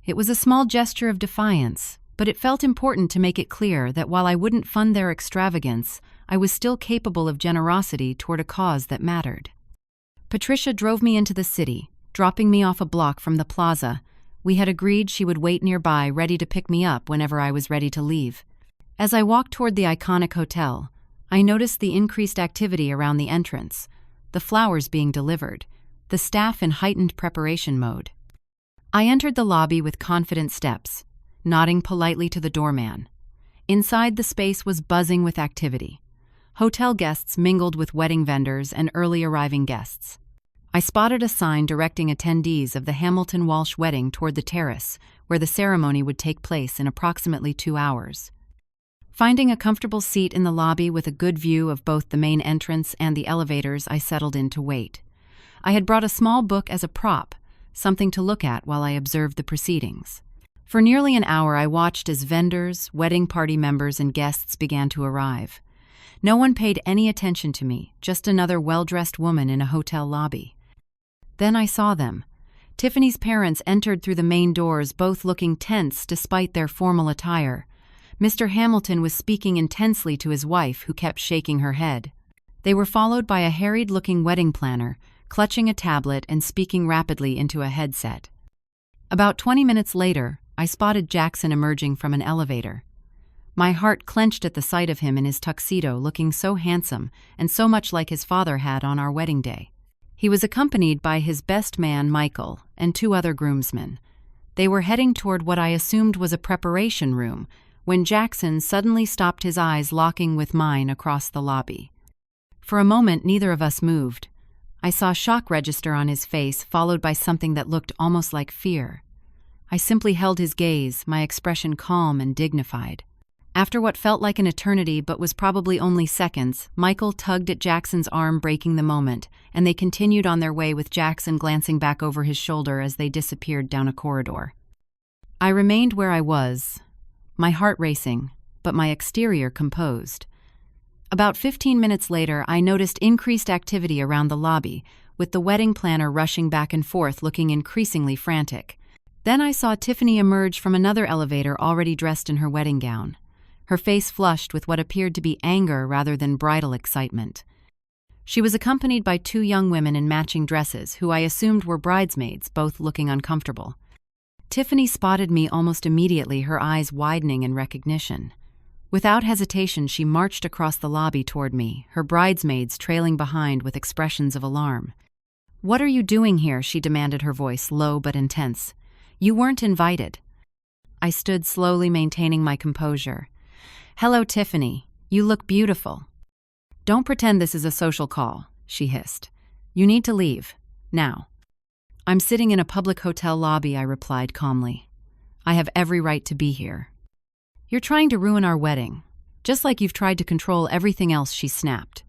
It was a small gesture of defiance, but it felt important to make it clear that while I wouldn't fund their extravagance, I was still capable of generosity toward a cause that mattered. Patricia drove me into the city, dropping me off a block from the plaza. We had agreed she would wait nearby, ready to pick me up whenever I was ready to leave. As I walked toward the iconic hotel, I noticed the increased activity around the entrance, the flowers being delivered, the staff in heightened preparation mode. I entered the lobby with confident steps, nodding politely to the doorman. Inside, the space was buzzing with activity. Hotel guests mingled with wedding vendors and early arriving guests. I spotted a sign directing attendees of the Hamilton Walsh wedding toward the terrace, where the ceremony would take place in approximately 2 hours. Finding a comfortable seat in the lobby with a good view of both the main entrance and the elevators, I settled in to wait. I had brought a small book as a prop, something to look at while I observed the proceedings. For nearly an hour, I watched as vendors, wedding party members, and guests began to arrive. No one paid any attention to me, just another well-dressed woman in a hotel lobby. Then I saw them. Tiffany's parents entered through the main doors, both looking tense despite their formal attire. Mr. Hamilton was speaking intensely to his wife, who kept shaking her head. They were followed by a harried-looking wedding planner, clutching a tablet and speaking rapidly into a headset. About 20 minutes later, I spotted Jackson emerging from an elevator. My heart clenched at the sight of him in his tuxedo, looking so handsome and so much like his father had on our wedding day. He was accompanied by his best man, Michael, and 2 other groomsmen. They were heading toward what I assumed was a preparation room, when Jackson suddenly stopped, his eyes locking with mine across the lobby. For a moment, neither of us moved. I saw shock register on his face, followed by something that looked almost like fear. I simply held his gaze, my expression calm and dignified. After what felt like an eternity but was probably only seconds, Michael tugged at Jackson's arm, breaking the moment, and they continued on their way with Jackson glancing back over his shoulder as they disappeared down a corridor. I remained where I was, my heart racing, but my exterior composed. About 15 minutes later, I noticed increased activity around the lobby, with the wedding planner rushing back and forth, looking increasingly frantic. Then I saw Tiffany emerge from another elevator, already dressed in her wedding gown. Her face flushed with what appeared to be anger rather than bridal excitement. She was accompanied by two young women in matching dresses, who I assumed were bridesmaids, both looking uncomfortable. Tiffany spotted me almost immediately, her eyes widening in recognition. Without hesitation, she marched across the lobby toward me, her bridesmaids trailing behind with expressions of alarm. "What are you doing here?" she demanded, her voice low but intense. "You weren't invited." I stood slowly, maintaining my composure. "Hello, Tiffany. You look beautiful." "Don't pretend this is a social call," she hissed. "You need to leave. Now." "I'm sitting in a public hotel lobby," I replied calmly. "I have every right to be here." "You're trying to ruin our wedding, just like you've tried to control everything else," she snapped.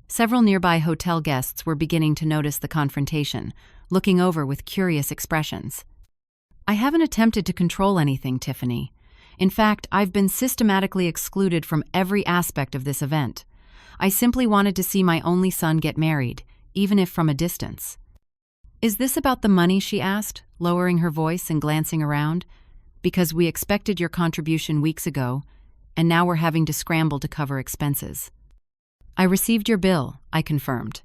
Several nearby hotel guests were beginning to notice the confrontation, looking over with curious expressions. "I haven't attempted to control anything, Tiffany. In fact, I've been systematically excluded from every aspect of this event. I simply wanted to see my only son get married, even if from a distance." "Is this about the money?" she asked, lowering her voice and glancing around. "Because we expected your contribution weeks ago, and now we're having to scramble to cover expenses." "I received your bill," I confirmed,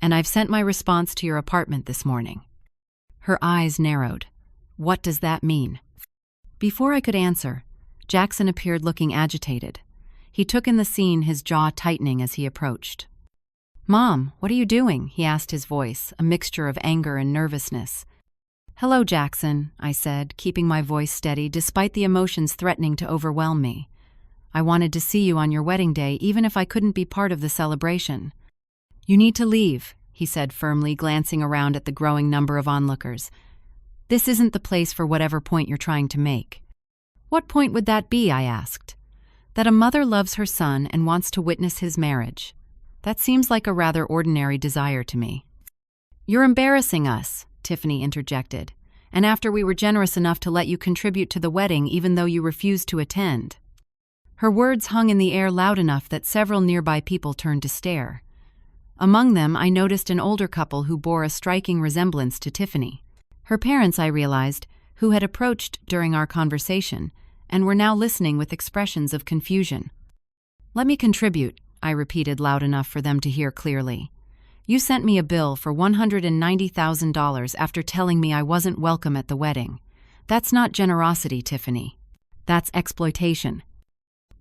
"and I've sent my response to your apartment this morning." Her eyes narrowed. "What does that mean?" Before I could answer, Jackson appeared, looking agitated. He took in the scene, his jaw tightening as he approached. "Mom, what are you doing?" he asked, his voice a mixture of anger and nervousness. "Hello, Jackson," I said, keeping my voice steady despite the emotions threatening to overwhelm me. "I wanted to see you on your wedding day, even if I couldn't be part of the celebration." "You need to leave," he said firmly, glancing around at the growing number of onlookers. "This isn't the place for whatever point you're trying to make." "What point would that be?" I asked. "That a mother loves her son and wants to witness his marriage. That seems like a rather ordinary desire to me." "You're embarrassing us," Tiffany interjected, "and after we were generous enough to let you contribute to the wedding even though you refused to attend." Her words hung in the air loud enough that several nearby people turned to stare. Among them, I noticed an older couple who bore a striking resemblance to Tiffany. Her parents, I realized, who had approached during our conversation, and were now listening with expressions of confusion. "Let me contribute," I repeated loud enough for them to hear clearly. "You sent me a bill for $190,000 after telling me I wasn't welcome at the wedding. That's not generosity, Tiffany. That's exploitation."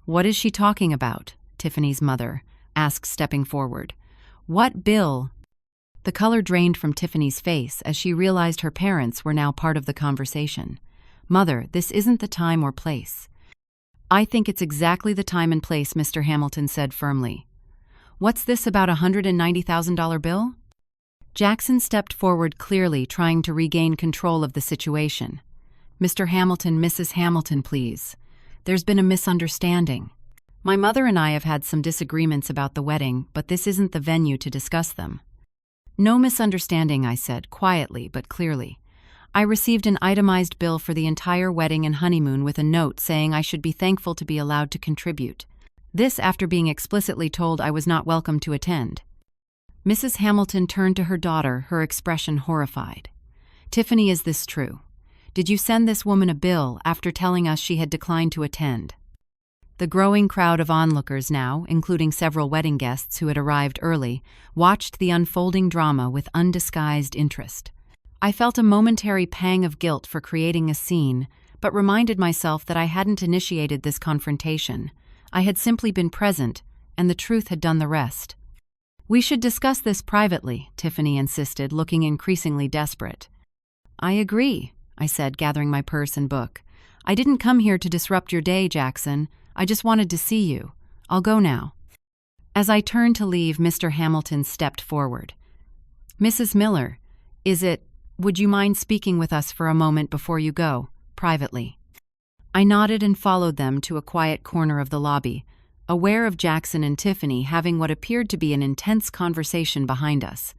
"What is she talking about?" Tiffany's mother asked, stepping forward. "What bill?" The color drained from Tiffany's face as she realized her parents were now part of the conversation. "Mother, this isn't the time or place." "I think it's exactly the time and place," Mr. Hamilton said firmly. "What's this about a $190,000 bill?" Jackson stepped forward, clearly trying to regain control of the situation. "Mr. Hamilton, Mrs. Hamilton, please. There's been a misunderstanding. My mother and I have had some disagreements about the wedding, but this isn't the venue to discuss them." "No misunderstanding," I said, quietly but clearly. "I received an itemized bill for the entire wedding and honeymoon with a note saying I should be thankful to be allowed to contribute. This after being explicitly told I was not welcome to attend." Mrs. Hamilton turned to her daughter, her expression horrified. "Tiffany, is this true? Did you send this woman a bill after telling us she had declined to attend?" The growing crowd of onlookers now, including several wedding guests who had arrived early, watched the unfolding drama with undisguised interest. I felt a momentary pang of guilt for creating a scene, but reminded myself that I hadn't initiated this confrontation. I had simply been present, and the truth had done the rest. "We should discuss this privately," Tiffany insisted, looking increasingly desperate. "I agree," I said, gathering my purse and book. "I didn't come here to disrupt your day, Jackson. I just wanted to see you. I'll go now." As I turned to leave, Mr. Hamilton stepped forward. "Mrs. Miller, would you mind speaking with us for a moment before you go, privately?" I nodded and followed them to a quiet corner of the lobby, aware of Jackson and Tiffany having what appeared to be an intense conversation behind us.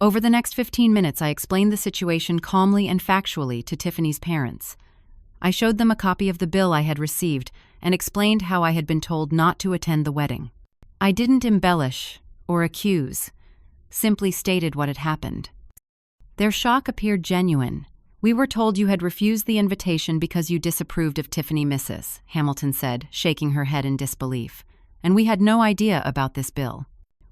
Over the next 15 minutes, I explained the situation calmly and factually to Tiffany's parents. I showed them a copy of the bill I had received and explained how I had been told not to attend the wedding. I didn't embellish or accuse, simply stated what had happened. Their shock appeared genuine. "We were told you had refused the invitation because you disapproved of Tiffany Mrs., Hamilton said, shaking her head in disbelief. "And we had no idea about this bill.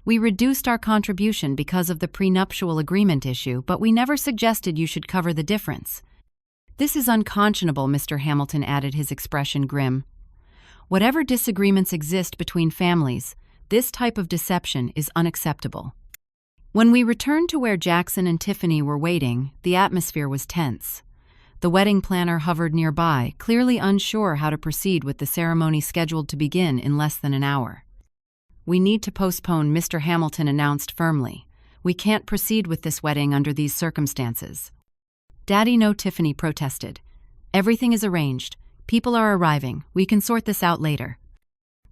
We reduced our contribution because of the prenuptial agreement issue, but we never suggested you should cover the difference." "This is unconscionable," Mr. Hamilton added, his expression grim. "Whatever disagreements exist between families, this type of deception is unacceptable." When we returned to where Jackson and Tiffany were waiting, the atmosphere was tense. The wedding planner hovered nearby, clearly unsure how to proceed with the ceremony scheduled to begin in less than an hour. "We need to postpone," Mr. Hamilton announced firmly. "We can't proceed with this wedding under these circumstances." "Daddy, no," Tiffany protested. "Everything is arranged. People are arriving. We can sort this out later."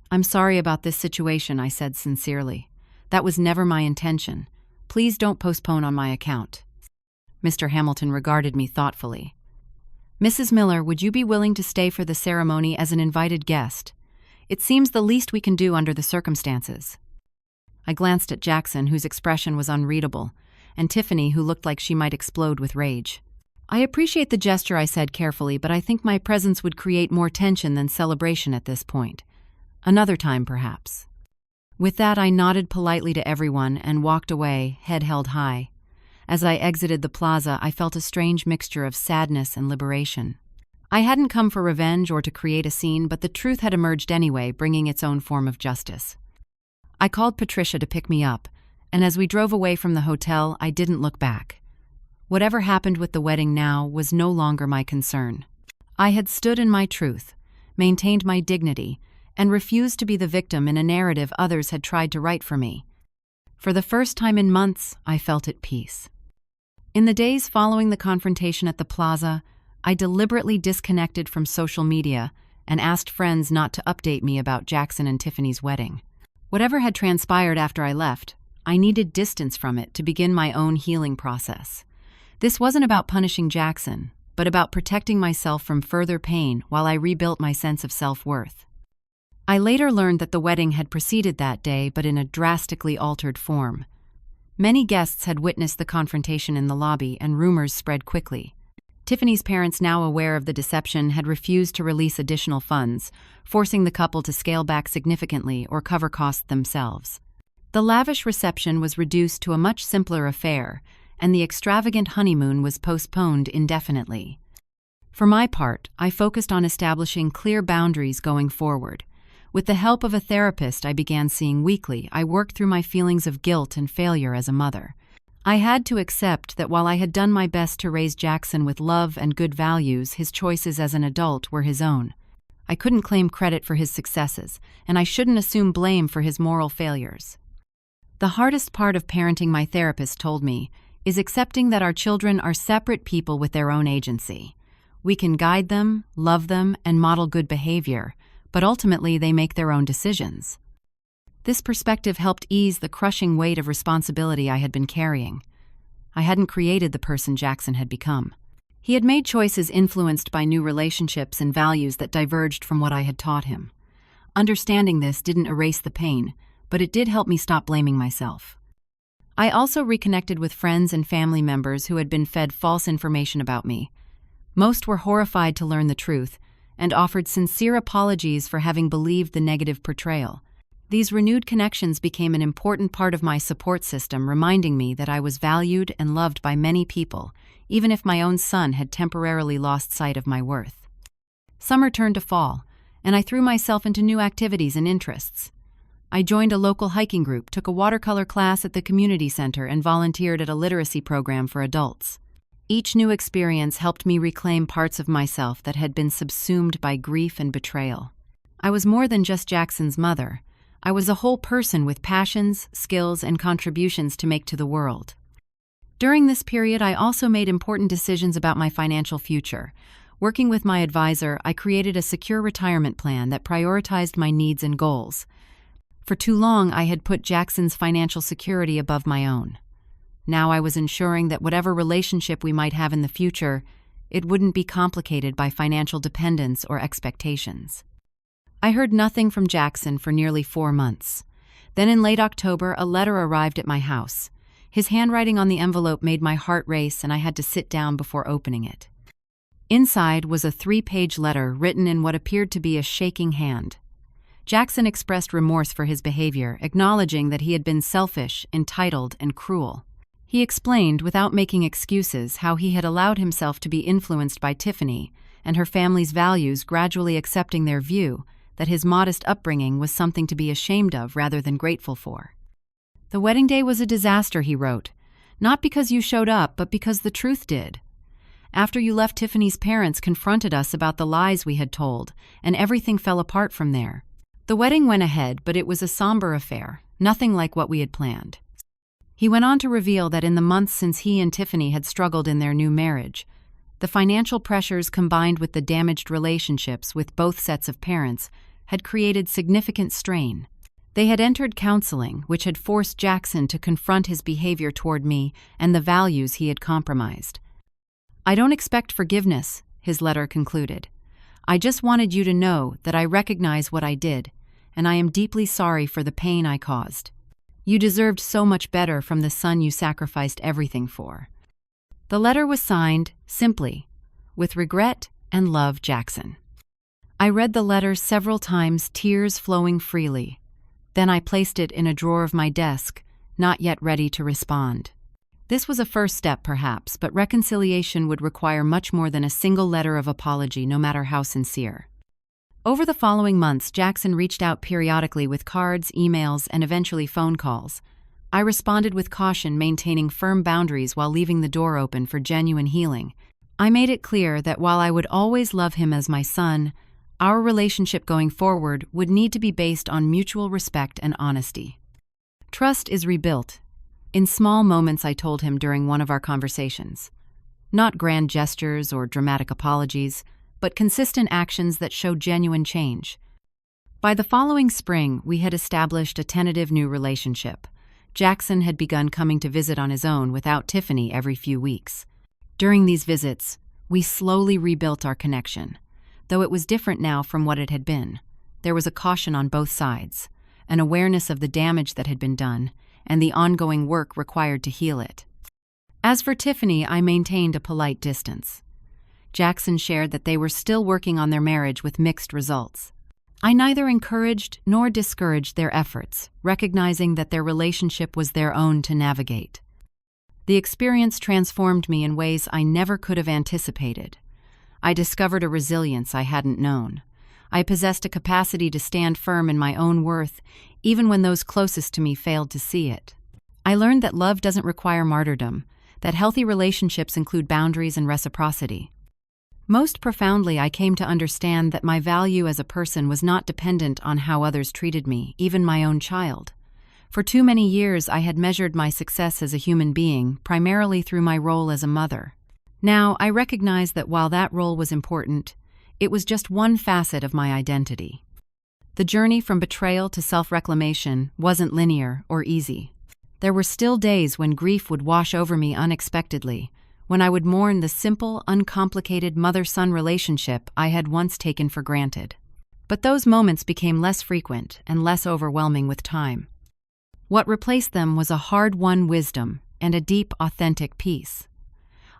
"I'm sorry about this situation," I said sincerely. "That was never my intention. Please don't postpone on my account." Mr. Hamilton regarded me thoughtfully. "Mrs. Miller, would you be willing to stay for the ceremony as an invited guest? It seems the least we can do under the circumstances." I glanced at Jackson, whose expression was unreadable, and Tiffany, who looked like she might explode with rage. "I appreciate the gesture," I said carefully, "but I think my presence would create more tension than celebration at this point. Another time, perhaps." With that, I nodded politely to everyone and walked away, head held high. As I exited the plaza, I felt a strange mixture of sadness and liberation. I hadn't come for revenge or to create a scene, but the truth had emerged anyway, bringing its own form of justice. I called Patricia to pick me up, and as we drove away from the hotel, I didn't look back. Whatever happened with the wedding now was no longer my concern. I had stood in my truth, maintained my dignity, and refused to be the victim in a narrative others had tried to write for me. For the first time in months, I felt at peace. In the days following the confrontation at the plaza, I deliberately disconnected from social media and asked friends not to update me about Jackson and Tiffany's wedding. Whatever had transpired after I left, I needed distance from it to begin my own healing process. This wasn't about punishing Jackson, but about protecting myself from further pain while I rebuilt my sense of self-worth. I later learned that the wedding had proceeded that day, but in a drastically altered form. Many guests had witnessed the confrontation in the lobby, and rumors spread quickly. Tiffany's parents, now aware of the deception, had refused to release additional funds, forcing the couple to scale back significantly or cover costs themselves. The lavish reception was reduced to a much simpler affair, and the extravagant honeymoon was postponed indefinitely. For my part, I focused on establishing clear boundaries going forward. With the help of a therapist I began seeing weekly, I worked through my feelings of guilt and failure as a mother. I had to accept that while I had done my best to raise Jackson with love and good values, his choices as an adult were his own. I couldn't claim credit for his successes, and I shouldn't assume blame for his moral failures. The hardest part of parenting, my therapist told me, is accepting that our children are separate people with their own agency. We can guide them, love them, and model good behavior, but ultimately they make their own decisions. This perspective helped ease the crushing weight of responsibility I had been carrying. I hadn't created the person Jackson had become. He had made choices influenced by new relationships and values that diverged from what I had taught him. Understanding this didn't erase the pain, but it did help me stop blaming myself. I also reconnected with friends and family members who had been fed false information about me. Most were horrified to learn the truth, and offered sincere apologies for having believed the negative portrayal. These renewed connections became an important part of my support system, reminding me that I was valued and loved by many people, even if my own son had temporarily lost sight of my worth. Summer turned to fall, and I threw myself into new activities and interests. I joined a local hiking group, took a watercolor class at the community center, and volunteered at a literacy program for adults. Each new experience helped me reclaim parts of myself that had been subsumed by grief and betrayal. I was more than just Jackson's mother. I was a whole person with passions, skills, and contributions to make to the world. During this period, I also made important decisions about my financial future. Working with my advisor, I created a secure retirement plan that prioritized my needs and goals. For too long, I had put Jackson's financial security above my own. Now I was ensuring that whatever relationship we might have in the future, it wouldn't be complicated by financial dependence or expectations. I heard nothing from Jackson for nearly 4 months. Then in late October, a letter arrived at my house. His handwriting on the envelope made my heart race, and I had to sit down before opening it. Inside was a 3-page letter written in what appeared to be a shaking hand. Jackson expressed remorse for his behavior, acknowledging that he had been selfish, entitled, and cruel. He explained, without making excuses, how he had allowed himself to be influenced by Tiffany and her family's values, gradually accepting their view that his modest upbringing was something to be ashamed of rather than grateful for. "The wedding day was a disaster," he wrote. "Not because you showed up, but because the truth did. After you left, Tiffany's parents confronted us about the lies we had told, and everything fell apart from there. The wedding went ahead, but it was a somber affair, nothing like what we had planned." He went on to reveal that in the months since he and Tiffany had struggled in their new marriage, the financial pressures combined with the damaged relationships with both sets of parents had created significant strain. They had entered counseling, which had forced Jackson to confront his behavior toward me and the values he had compromised. "I don't expect forgiveness," his letter concluded. "I just wanted you to know that I recognize what I did, and I am deeply sorry for the pain I caused. You deserved so much better from the son you sacrificed everything for." The letter was signed, simply, "With regret and love, Jackson." I read the letter several times, tears flowing freely. Then I placed it in a drawer of my desk, not yet ready to respond. This was a first step, perhaps, but reconciliation would require much more than a single letter of apology, no matter how sincere. Over the following months, Jackson reached out periodically with cards, emails, and eventually phone calls. I responded with caution, maintaining firm boundaries while leaving the door open for genuine healing. I made it clear that while I would always love him as my son, our relationship going forward would need to be based on mutual respect and honesty. "Trust is rebuilt," in small moments, I told him during one of our conversations. Not grand gestures or dramatic apologies, but consistent actions that showed genuine change. By the following spring, we had established a tentative new relationship. Jackson had begun coming to visit on his own without Tiffany every few weeks. During these visits, we slowly rebuilt our connection. Though it was different now from what it had been, there was a caution on both sides, an awareness of the damage that had been done, and the ongoing work required to heal it. As for Tiffany, I maintained a polite distance. Jackson shared that they were still working on their marriage with mixed results. I neither encouraged nor discouraged their efforts, recognizing that their relationship was their own to navigate. The experience transformed me in ways I never could have anticipated. I discovered a resilience I hadn't known. I possessed a capacity to stand firm in my own worth, even when those closest to me failed to see it. I learned that love doesn't require martyrdom, that healthy relationships include boundaries and reciprocity. Most profoundly, I came to understand that my value as a person was not dependent on how others treated me, even my own child. For too many years, I had measured my success as a human being primarily through my role as a mother. Now, I recognize that while that role was important, it was just one facet of my identity. The journey from betrayal to self-reclamation wasn't linear or easy. There were still days when grief would wash over me unexpectedly, when I would mourn the simple, uncomplicated mother-son relationship I had once taken for granted. But those moments became less frequent and less overwhelming with time. What replaced them was a hard-won wisdom and a deep, authentic peace.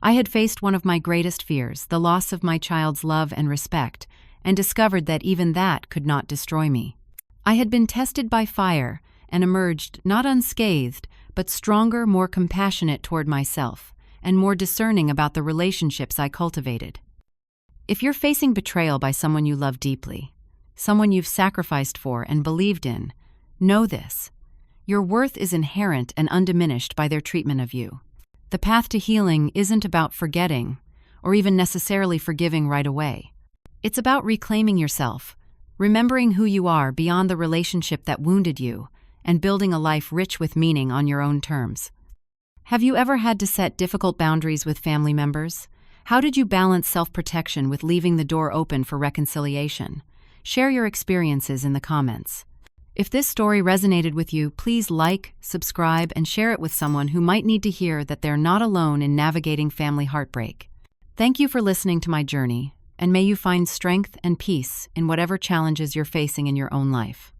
I had faced one of my greatest fears, the loss of my child's love and respect, and discovered that even that could not destroy me. I had been tested by fire and emerged not unscathed, but stronger, more compassionate toward myself, and more discerning about the relationships I cultivated. If you're facing betrayal by someone you love deeply, someone you've sacrificed for and believed in, know this: your worth is inherent and undiminished by their treatment of you. The path to healing isn't about forgetting, or even necessarily forgiving right away. It's about reclaiming yourself, remembering who you are beyond the relationship that wounded you, and building a life rich with meaning on your own terms. Have you ever had to set difficult boundaries with family members? How did you balance self-protection with leaving the door open for reconciliation? Share your experiences in the comments. If this story resonated with you, please like, subscribe, and share it with someone who might need to hear that they're not alone in navigating family heartbreak. Thank you for listening to my journey, and may you find strength and peace in whatever challenges you're facing in your own life.